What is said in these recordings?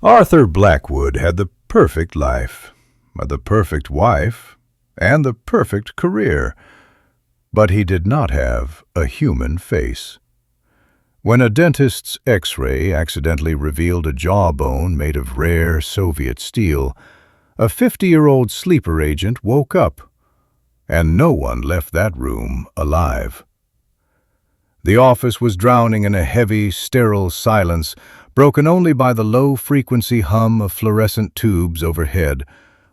Arthur Blackwood had the perfect life, the perfect wife, and the perfect career, but he did not have a human face. When a dentist's X-ray accidentally revealed a jawbone made of rare Soviet steel, a 50-year-old sleeper agent woke up, and no one left that room alive. The office was drowning in a heavy, sterile silence, broken only by the low-frequency hum of fluorescent tubes overhead,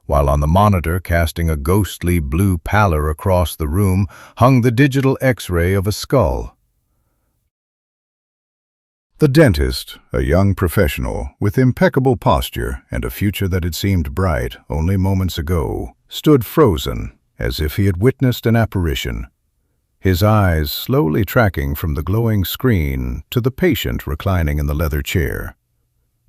while on the monitor, casting a ghostly blue pallor across the room, hung the digital X-ray of a skull. The dentist, a young professional with impeccable posture and a future that had seemed bright only moments ago, stood frozen, as if he had witnessed an apparition, his eyes slowly tracking from the glowing screen to the patient reclining in the leather chair.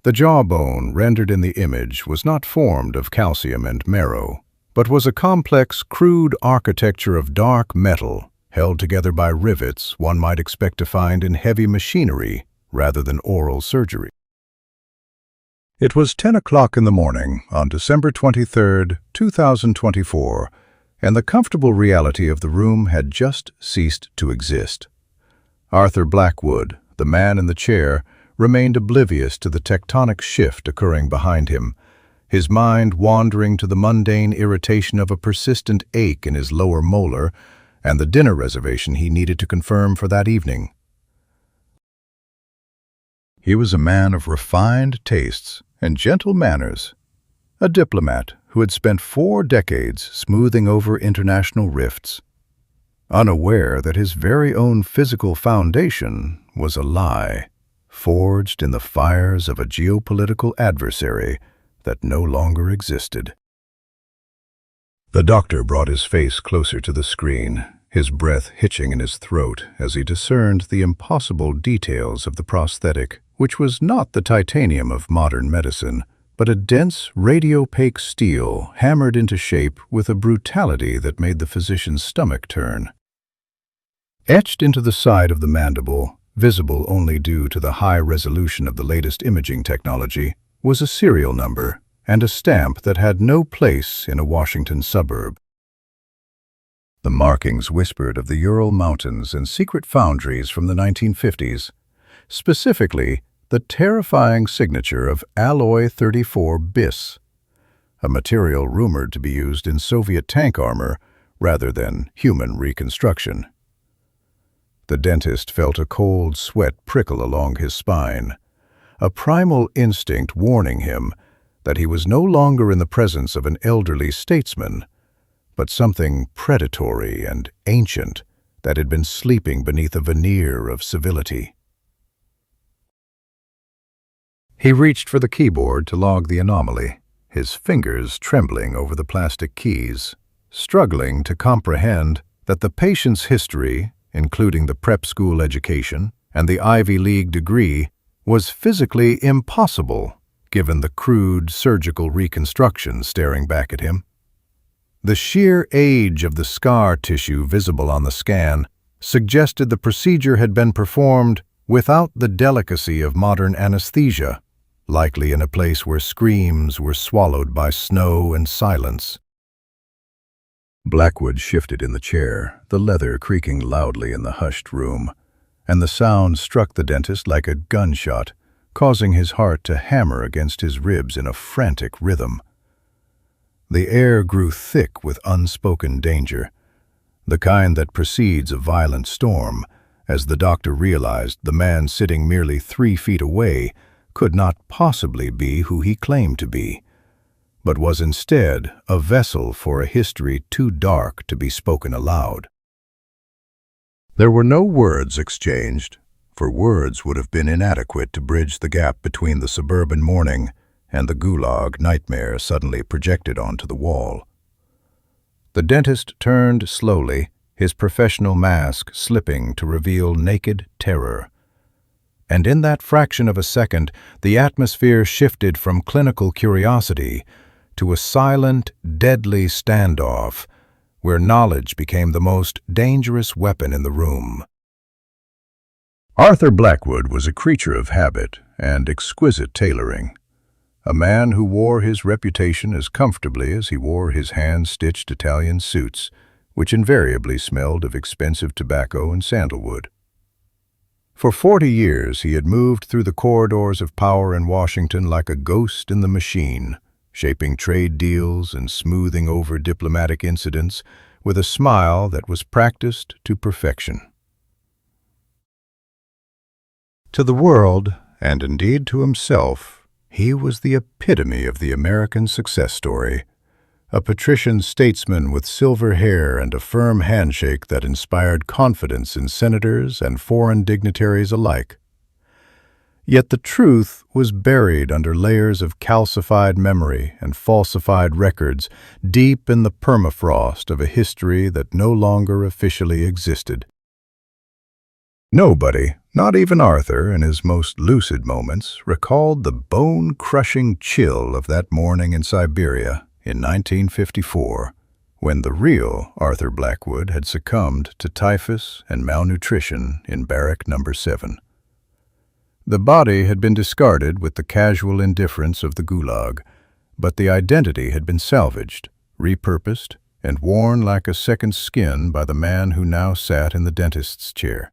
The jawbone rendered in the image was not formed of calcium and marrow, but was a complex, crude architecture of dark metal, held together by rivets one might expect to find in heavy machinery rather than oral surgery. It was 10 o'clock in the morning on December 23, 2024, and the comfortable reality of the room had just ceased to exist. Arthur Blackwood, the man in the chair, remained oblivious to the tectonic shift occurring behind him, his mind wandering to the mundane irritation of a persistent ache in his lower molar and the dinner reservation he needed to confirm for that evening. He was a man of refined tastes and gentle manners, a diplomat who had spent 4 decades smoothing over international rifts, unaware that his very own physical foundation was a lie, forged in the fires of a geopolitical adversary that no longer existed. The doctor brought his face closer to the screen, his breath hitching in his throat as he discerned the impossible details of the prosthetic, which was not the titanium of modern medicine, but a dense, radiopaque steel hammered into shape with a brutality that made the physician's stomach turn. Etched into the side of the mandible, visible only due to the high resolution of the latest imaging technology, was a serial number and a stamp that had no place in a Washington suburb. The markings whispered of the Ural Mountains and secret foundries from the 1950s, specifically the terrifying signature of alloy 34 bis, a material rumored to be used in Soviet tank armor rather than human reconstruction. The dentist felt a cold sweat prickle along his spine, a primal instinct warning him that he was no longer in the presence of an elderly statesman, but something predatory and ancient that had been sleeping beneath a veneer of civility. He reached for the keyboard to log the anomaly, his fingers trembling over the plastic keys, struggling to comprehend that the patient's history, including the prep school education and the Ivy League degree, was physically impossible given the crude surgical reconstruction staring back at him. The sheer age of the scar tissue visible on the scan suggested the procedure had been performed without the delicacy of modern anesthesia, likely in a place where screams were swallowed by snow and silence. Blackwood shifted in the chair, the leather creaking loudly in the hushed room, and the sound struck the dentist like a gunshot, causing his heart to hammer against his ribs in a frantic rhythm. The air grew thick with unspoken danger, the kind that precedes a violent storm, as the doctor realized the man sitting merely 3 feet away could not possibly be who he claimed to be, but was instead a vessel for a history too dark to be spoken aloud. There were no words exchanged, for words would have been inadequate to bridge the gap between the suburban morning and the gulag nightmare suddenly projected onto the wall. The dentist turned slowly, his professional mask slipping to reveal naked terror. And in that fraction of a second, the atmosphere shifted from clinical curiosity to a silent, deadly standoff, where knowledge became the most dangerous weapon in the room. Arthur Blackwood was a creature of habit and exquisite tailoring. a man who wore his reputation as comfortably as he wore his hand-stitched Italian suits, which invariably smelled of expensive tobacco and sandalwood. For 40 years he had moved through the corridors of power in Washington like a ghost in the machine, shaping trade deals and smoothing over diplomatic incidents with a smile that was practiced to perfection. To the world, and indeed to himself, he was the epitome of the American success story, a patrician statesman with silver hair and a firm handshake that inspired confidence in senators and foreign dignitaries alike. Yet the truth was buried under layers of calcified memory and falsified records deep in the permafrost of a history that no longer officially existed. Nobody, not even Arthur in his most lucid moments, recalled the bone-crushing chill of that morning in Siberia in 1954, when the real Arthur Blackwood had succumbed to typhus and malnutrition in Barrack No. 7. The body had been discarded with the casual indifference of the Gulag, but the identity had been salvaged, repurposed, and worn like a second skin by the man who now sat in the dentist's chair.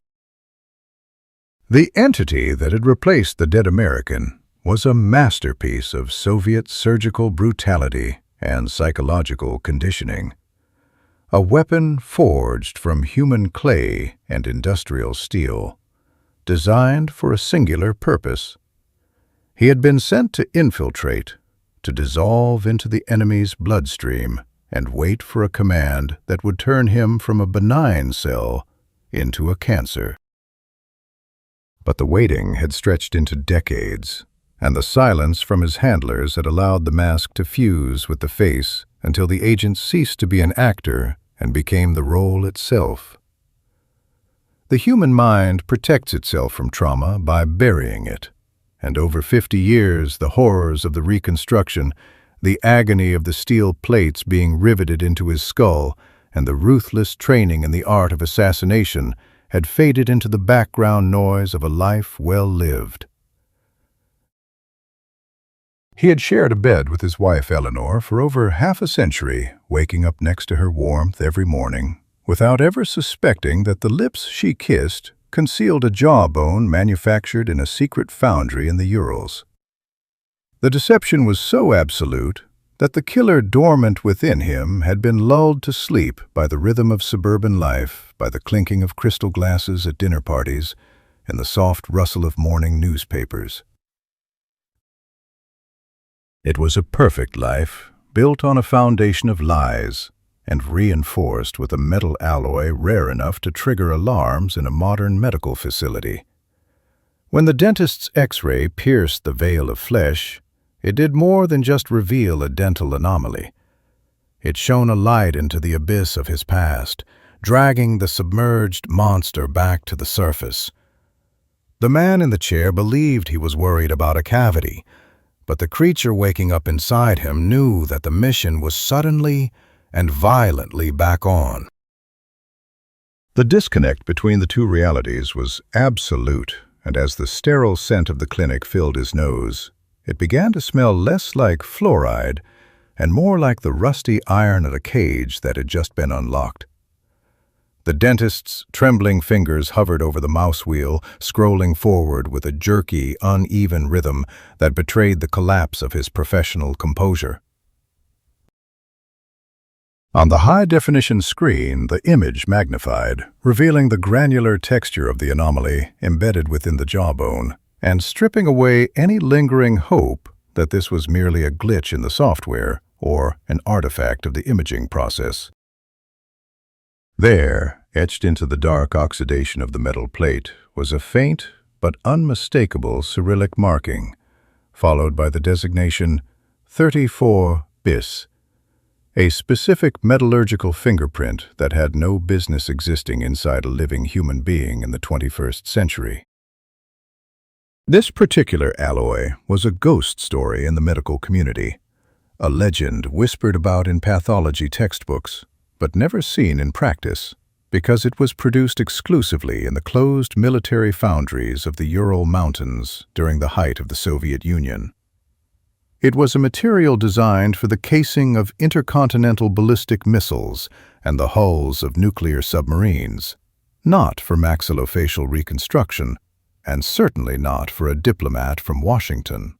The entity that had replaced the dead American was a masterpiece of Soviet surgical brutality and psychological conditioning, a weapon forged from human clay and industrial steel, designed for a singular purpose. He had been sent to infiltrate, to dissolve into the enemy's bloodstream and wait for a command that would turn him from a benign cell into a cancer. But the waiting had stretched into decades, and the silence from his handlers had allowed the mask to fuse with the face until the agent ceased to be an actor and became the role itself. The human mind protects itself from trauma by burying it, and over 50 years the horrors of the reconstruction, the agony of the steel plates being riveted into his skull, and the ruthless training in the art of assassination had faded into the background noise of a life well lived. He had shared a bed with his wife Eleanor for over half a century, waking up next to her warmth every morning, without ever suspecting that the lips she kissed concealed a jawbone manufactured in a secret foundry in the Urals. The deception was so absolute that the killer dormant within him had been lulled to sleep by the rhythm of suburban life, by the clinking of crystal glasses at dinner parties, and the soft rustle of morning newspapers. It was a perfect life, built on a foundation of lies, and reinforced with a metal alloy rare enough to trigger alarms in a modern medical facility. When the dentist's X-ray pierced the veil of flesh, it did more than just reveal a dental anomaly. It shone a light into the abyss of his past, dragging the submerged monster back to the surface. The man in the chair believed he was worried about a cavity, but the creature waking up inside him knew that the mission was suddenly and violently back on. The disconnect between the two realities was absolute, and as the sterile scent of the clinic filled his nose, it began to smell less like fluoride and more like the rusty iron of a cage that had just been unlocked. The dentist's trembling fingers hovered over the mouse wheel, scrolling forward with a jerky, uneven rhythm that betrayed the collapse of his professional composure. On the high-definition screen, the image magnified, revealing the granular texture of the anomaly embedded within the jawbone, and stripping away any lingering hope that this was merely a glitch in the software or an artifact of the imaging process. There, etched into the dark oxidation of the metal plate, was a faint but unmistakable Cyrillic marking, followed by the designation 34 bis, a specific metallurgical fingerprint that had no business existing inside a living human being in the 21st century. This particular alloy was a ghost story in the medical community, a legend whispered about in pathology textbooks, but never seen in practice, because it was produced exclusively in the closed military foundries of the Ural Mountains during the height of the Soviet Union. It was a material designed for the casing of intercontinental ballistic missiles and the hulls of nuclear submarines, not for maxillofacial reconstruction, and certainly not for a diplomat from Washington.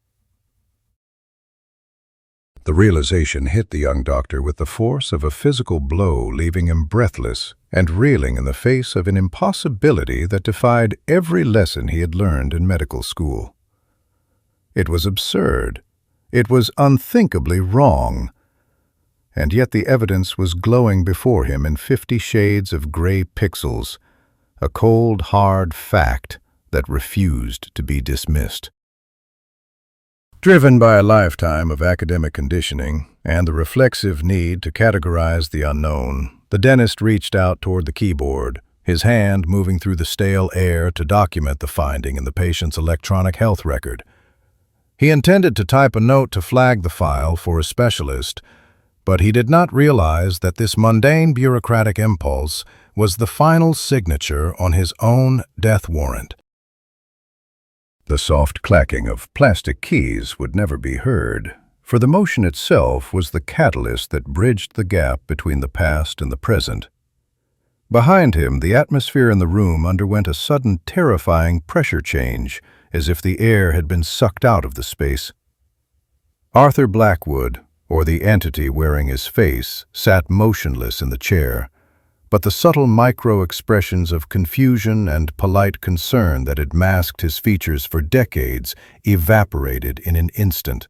The realization hit the young doctor with the force of a physical blow, leaving him breathless and reeling in the face of an impossibility that defied every lesson he had learned in medical school. It was absurd. It was unthinkably wrong. And yet the evidence was glowing before him in 50 shades of gray pixels, a cold, hard fact that refused to be dismissed. Driven by a lifetime of academic conditioning and the reflexive need to categorize the unknown, the dentist reached out toward the keyboard, his hand moving through the stale air to document the finding in the patient's electronic health record. He intended to type a note to flag the file for a specialist, but he did not realize that this mundane bureaucratic impulse was the final signature on his own death warrant. The soft clacking of plastic keys would never be heard, for the motion itself was the catalyst that bridged the gap between the past and the present. Behind him, the atmosphere in the room underwent a sudden, terrifying pressure change, as if the air had been sucked out of the space. Arthur Blackwood, or the entity wearing his face, sat motionless in the chair, but the subtle micro-expressions of confusion and polite concern that had masked his features for decades evaporated in an instant.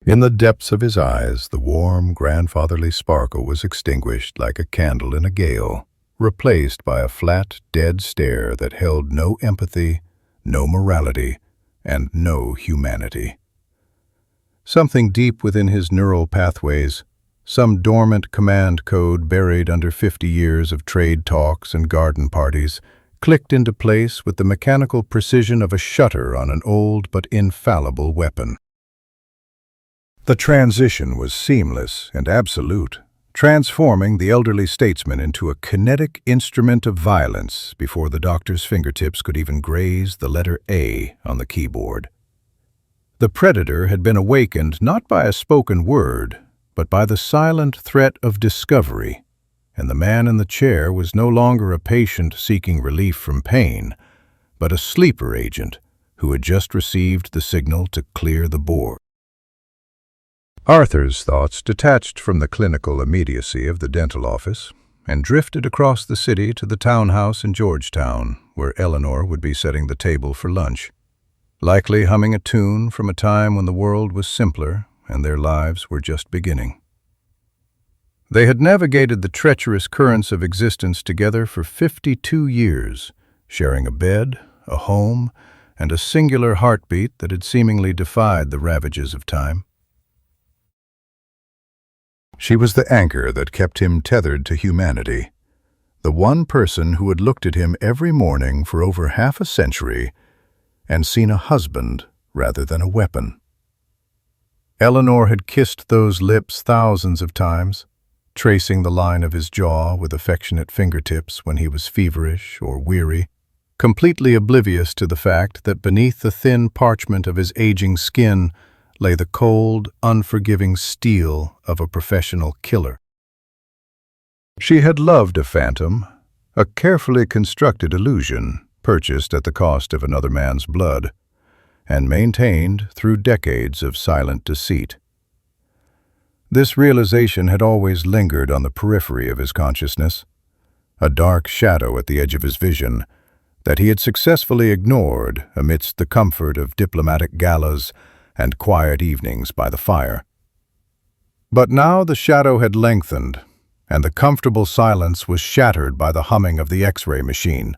In the depths of his eyes, the warm, grandfatherly sparkle was extinguished like a candle in a gale, replaced by a flat, dead stare that held no empathy, no morality, and no humanity. Something deep within his neural pathways, some dormant command code buried under 50 years of trade talks and garden parties, clicked into place with the mechanical precision of a shutter on an old but infallible weapon. The transition was seamless and absolute, transforming the elderly statesman into a kinetic instrument of violence before the doctor's fingertips could even graze the letter A on the keyboard. The predator had been awakened not by a spoken word, but by the silent threat of discovery, and the man in the chair was no longer a patient seeking relief from pain, but a sleeper agent who had just received the signal to clear the board. Arthur's thoughts detached from the clinical immediacy of the dental office and drifted across the city to the townhouse in Georgetown, where Eleanor would be setting the table for lunch, likely humming a tune from a time when the world was simpler and their lives were just beginning. They had navigated the treacherous currents of existence together for 52 years, sharing a bed, a home, and a singular heartbeat that had seemingly defied the ravages of time. She was the anchor that kept him tethered to humanity, the one person who had looked at him every morning for over half a century and seen a husband rather than a weapon. Eleanor had kissed those lips thousands of times, tracing the line of his jaw with affectionate fingertips when he was feverish or weary, completely oblivious to the fact that beneath the thin parchment of his aging skin lay the cold, unforgiving steel of a professional killer. She had loved a phantom, a carefully constructed illusion purchased at the cost of another man's blood, and maintained through decades of silent deceit. This realization had always lingered on the periphery of his consciousness, a dark shadow at the edge of his vision that he had successfully ignored amidst the comfort of diplomatic galas and quiet evenings by the fire. But now the shadow had lengthened, and the comfortable silence was shattered by the humming of the X-ray machine.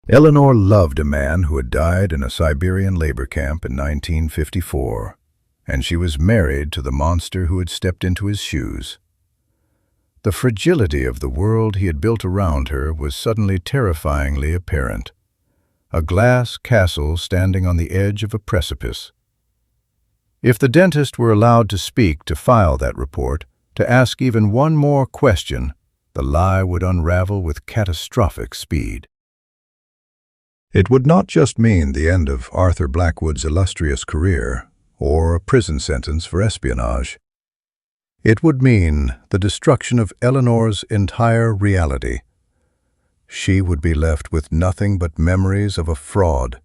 Eleanor loved a man who had died in a Siberian labor camp in 1954, and she was married to the monster who had stepped into his shoes. The fragility of the world he had built around her was suddenly terrifyingly apparent, a glass castle standing on the edge of a precipice. If the dentist were allowed to speak to file that report, to ask even one more question, the lie would unravel with catastrophic speed. It would not just mean the end of Arthur Blackwood's illustrious career or a prison sentence for espionage. It would mean the destruction of Eleanor's entire reality. She would be left with nothing but memories of a fraud,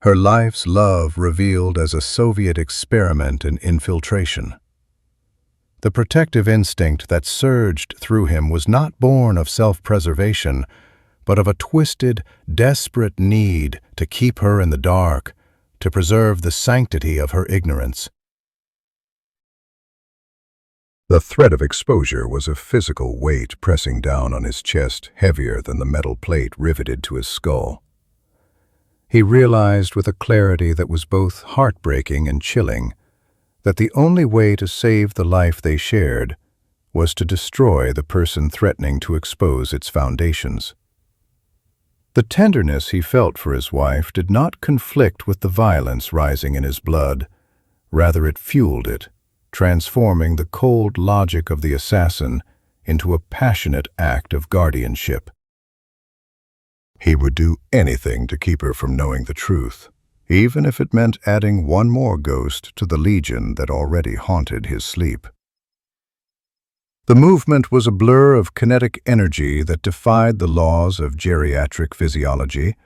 her life's love revealed as a Soviet experiment in infiltration. The protective instinct that surged through him was not born of self-preservation, but of a twisted, desperate need to keep her in the dark, to preserve the sanctity of her ignorance. The threat of exposure was a physical weight pressing down on his chest, heavier than the metal plate riveted to his skull. He realized with a clarity that was both heartbreaking and chilling that the only way to save the life they shared was to destroy the person threatening to expose its foundations. The tenderness he felt for his wife did not conflict with the violence rising in his blood. Rather, it fueled it, transforming the cold logic of the assassin into a passionate act of guardianship. He would do anything to keep her from knowing the truth, even if it meant adding one more ghost to the legion that already haunted his sleep. The movement was a blur of kinetic energy that defied the laws of geriatric physiology,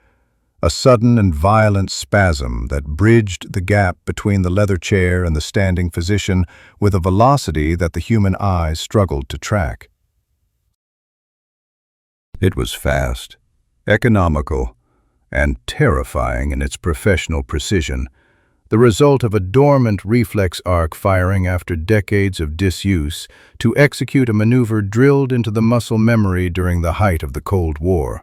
a sudden and violent spasm that bridged the gap between the leather chair and the standing physician with a velocity that the human eye struggled to track. It was fast, economical, and terrifying in its professional precision, the result of a dormant reflex arc firing after decades of disuse to execute a maneuver drilled into the muscle memory during the height of the Cold War.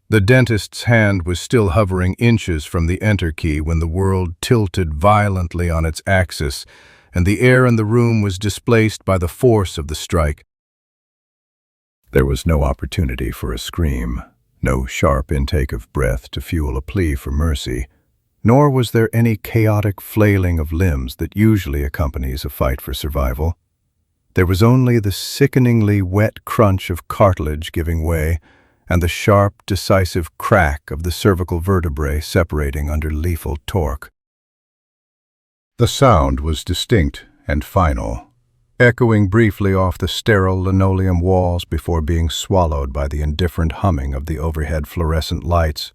The dentist's hand was still hovering inches from the enter key when the world tilted violently on its axis, and the air in the room was displaced by the force of the strike. There was no opportunity for a scream, no sharp intake of breath to fuel a plea for mercy, nor was there any chaotic flailing of limbs that usually accompanies a fight for survival. There was only the sickeningly wet crunch of cartilage giving way, and the sharp, decisive crack of the cervical vertebrae separating under lethal torque. The sound was distinct and final, echoing briefly off the sterile linoleum walls before being swallowed by the indifferent humming of the overhead fluorescent lights.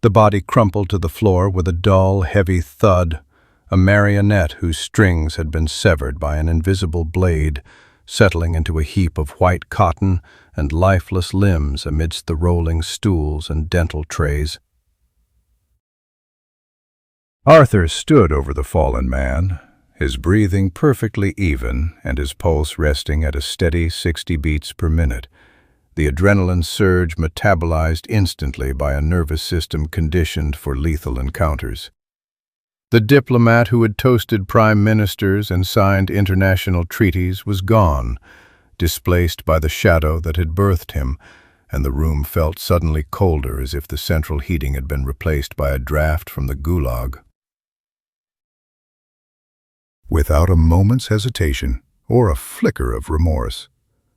The body crumpled to the floor with a dull, heavy thud, a marionette whose strings had been severed by an invisible blade, settling into a heap of white cotton and lifeless limbs amidst the rolling stools and dental trays. Arthur stood over the fallen man, his breathing perfectly even and his pulse resting at a steady 60 beats per minute, the adrenaline surge metabolized instantly by a nervous system conditioned for lethal encounters. The diplomat who had toasted prime ministers and signed international treaties was gone, displaced by the shadow that had birthed him, and the room felt suddenly colder as if the central heating had been replaced by a draft from the gulag. Without a moment's hesitation or a flicker of remorse,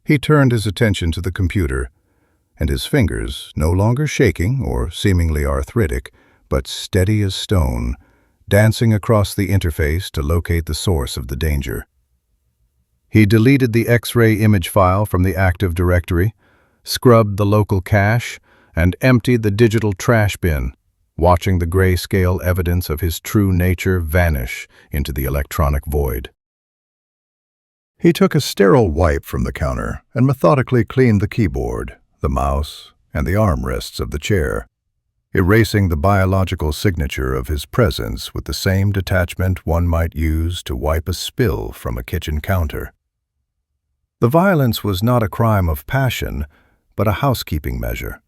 he turned his attention to the computer, and his fingers, no longer shaking or seemingly arthritic, but steady as stone, dancing across the interface to locate the source of the danger. He deleted the X-ray image file from the active directory, scrubbed the local cache, and emptied the digital trash bin, watching the grayscale evidence of his true nature vanish into the electronic void. He took a sterile wipe from the counter and methodically cleaned the keyboard, the mouse, and the armrests of the chair, erasing the biological signature of his presence with the same detachment one might use to wipe a spill from a kitchen counter. The violence was not a crime of passion, but a housekeeping measure,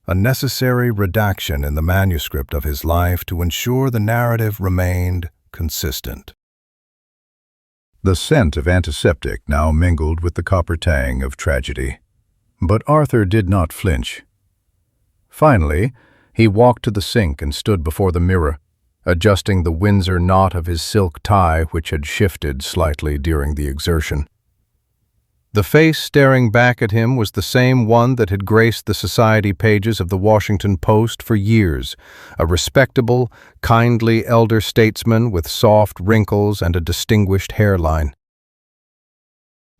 a necessary redaction in the manuscript of his life to ensure the narrative remained consistent. The scent of antiseptic now mingled with the copper tang of tragedy, but Arthur did not flinch. Finally, he walked to the sink and stood before the mirror, adjusting the Windsor knot of his silk tie which had shifted slightly during the exertion. The face staring back at him was the same one that had graced the society pages of the Washington Post for years, a respectable, kindly elder statesman with soft wrinkles and a distinguished hairline.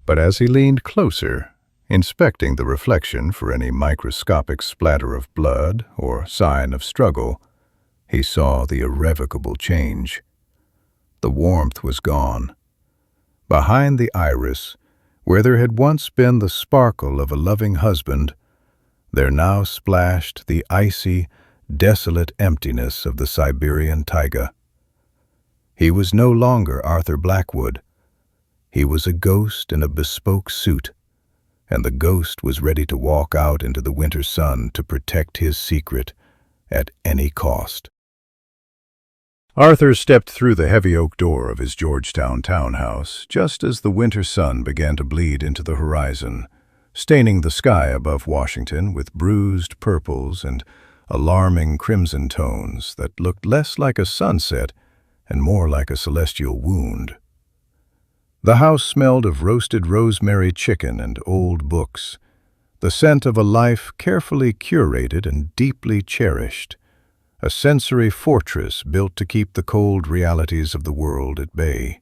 But as he leaned closer, inspecting the reflection for any microscopic splatter of blood or sign of struggle, he saw the irrevocable change. The warmth was gone. Behind the iris, where there had once been the sparkle of a loving husband, there now splashed the icy, desolate emptiness of the Siberian taiga. He was no longer Arthur Blackwood. He was a ghost in a bespoke suit, and the ghost was ready to walk out into the winter sun to protect his secret at any cost. Arthur stepped through the heavy oak door of his Georgetown townhouse just as the winter sun began to bleed into the horizon, staining the sky above Washington with bruised purples and alarming crimson tones that looked less like a sunset and more like a celestial wound. The house smelled of roasted rosemary chicken and old books, the scent of a life carefully curated and deeply cherished, a sensory fortress built to keep the cold realities of the world at bay.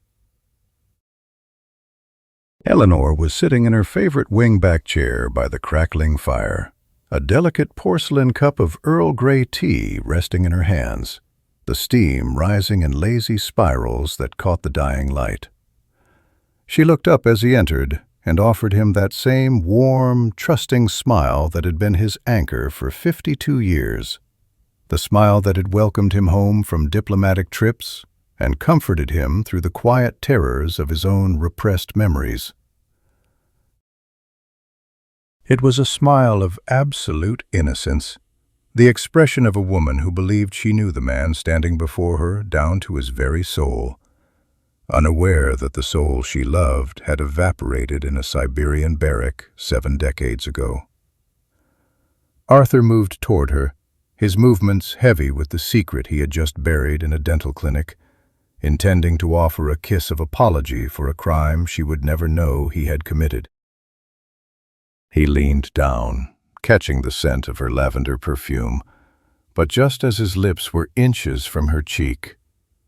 Eleanor was sitting in her favorite wing-back chair by the crackling fire, a delicate porcelain cup of Earl Grey tea resting in her hands, the steam rising in lazy spirals that caught the dying light. She looked up as he entered and offered him that same warm, trusting smile that had been his anchor for 52 years. The smile that had welcomed him home from diplomatic trips and comforted him through the quiet terrors of his own repressed memories. It was a smile of absolute innocence, the expression of a woman who believed she knew the man standing before her down to his very soul, unaware that the soul she loved had evaporated in a Siberian barrack 7 decades ago. Arthur moved toward her, his movements heavy with the secret he had just buried in a dental clinic, intending to offer a kiss of apology for a crime she would never know he had committed. He leaned down, catching the scent of her lavender perfume, but just as his lips were inches from her cheek,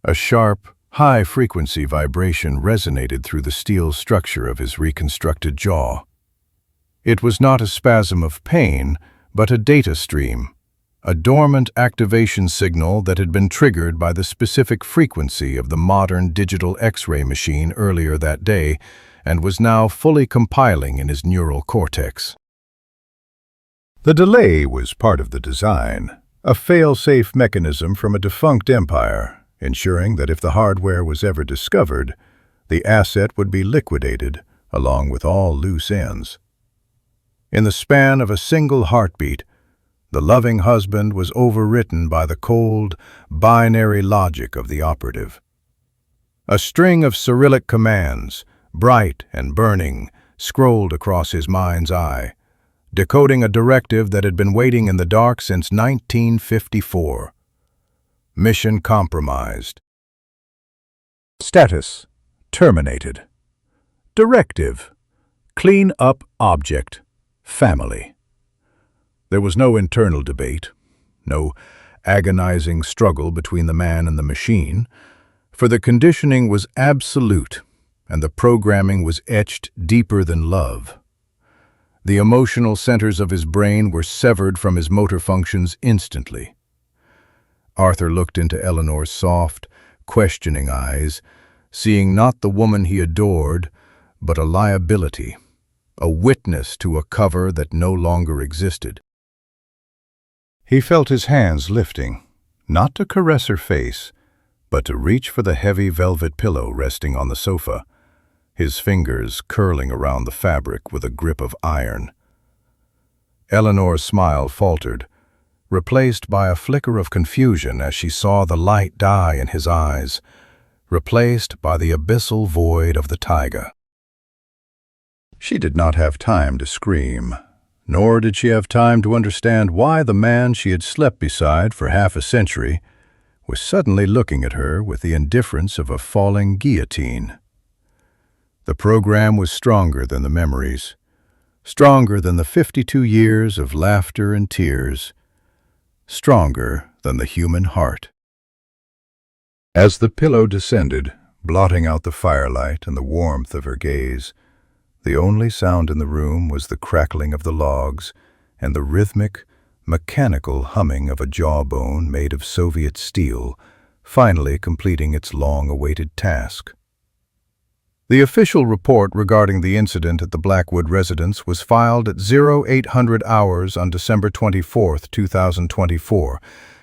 a sharp, high-frequency vibration resonated through the steel structure of his reconstructed jaw. It was not a spasm of pain, but a data stream, a dormant activation signal that had been triggered by the specific frequency of the modern digital X-ray machine earlier that day and was now fully compiling in his neural cortex. The delay was part of the design, a fail-safe mechanism from a defunct empire, ensuring that if the hardware was ever discovered, the asset would be liquidated along with all loose ends. In the span of a single heartbeat, the loving husband was overwritten by the cold, binary logic of the operative. A string of Cyrillic commands, bright and burning, scrolled across his mind's eye, decoding a directive that had been waiting in the dark since 1954. Mission compromised. Status: terminated. Directive: clean up object, family. There was no internal debate, no agonizing struggle between the man and the machine, for the conditioning was absolute and the programming was etched deeper than love. The emotional centers of his brain were severed from his motor functions instantly. Arthur looked into Eleanor's soft, questioning eyes, seeing not the woman he adored, but a liability, a witness to a cover that no longer existed. He felt his hands lifting, not to caress her face, but to reach for the heavy velvet pillow resting on the sofa, his fingers curling around the fabric with a grip of iron. Eleanor's smile faltered, replaced by a flicker of confusion as she saw the light die in his eyes, replaced by the abyssal void of the taiga. She did not have time to scream, nor did she have time to understand why the man she had slept beside for half a century was suddenly looking at her with the indifference of a falling guillotine. The program was stronger than the memories, stronger than the 52 years of laughter and tears, stronger than the human heart. As the pillow descended, blotting out the firelight and the warmth of her gaze, the only sound in the room was the crackling of the logs and the rhythmic, mechanical humming of a jawbone made of Soviet steel, finally completing its long-awaited task. The official report regarding the incident at the Blackwood residence was filed at 0800 hours on December 24, 2024,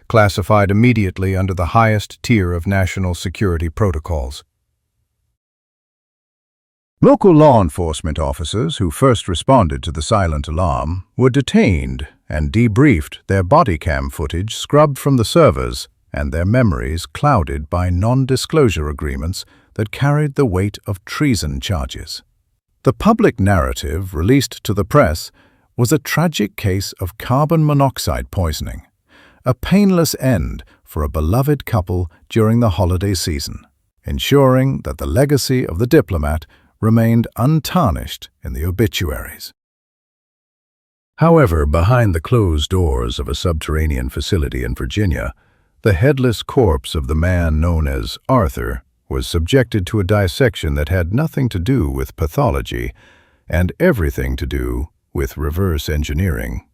classified immediately under the highest tier of national security protocols. Local law enforcement officers who first responded to the silent alarm were detained and debriefed, their body cam footage scrubbed from the servers and their memories clouded by non-disclosure agreements that carried the weight of treason charges. The public narrative released to the press was a tragic case of carbon monoxide poisoning, a painless end for a beloved couple during the holiday season, ensuring that the legacy of the diplomat remained untarnished in the obituaries. However, behind the closed doors of a subterranean facility in Virginia, the headless corpse of the man known as Arthur was subjected to a dissection that had nothing to do with pathology and everything to do with reverse engineering.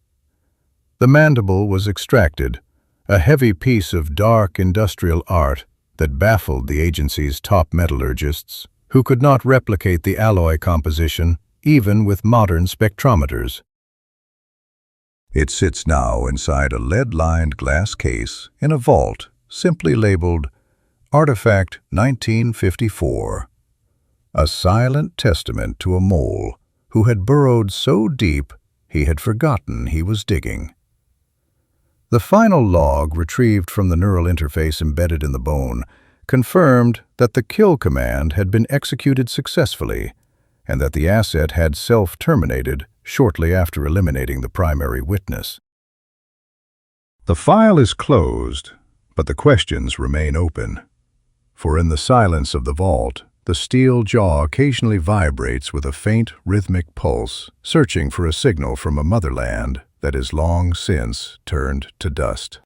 The mandible was extracted, a heavy piece of dark industrial art that baffled the agency's top metallurgists, who could not replicate the alloy composition even with modern spectrometers. It sits now inside a lead-lined glass case in a vault simply labeled Artifact 1954, a silent testament to a mole who had burrowed so deep he had forgotten he was digging. The final log retrieved from the neural interface embedded in the bone confirmed that the kill command had been executed successfully and that the asset had self-terminated shortly after eliminating the primary witness. The file is closed, but the questions remain open. For in the silence of the vault, the steel jaw occasionally vibrates with a faint rhythmic pulse, searching for a signal from a motherland that is long since turned to dust.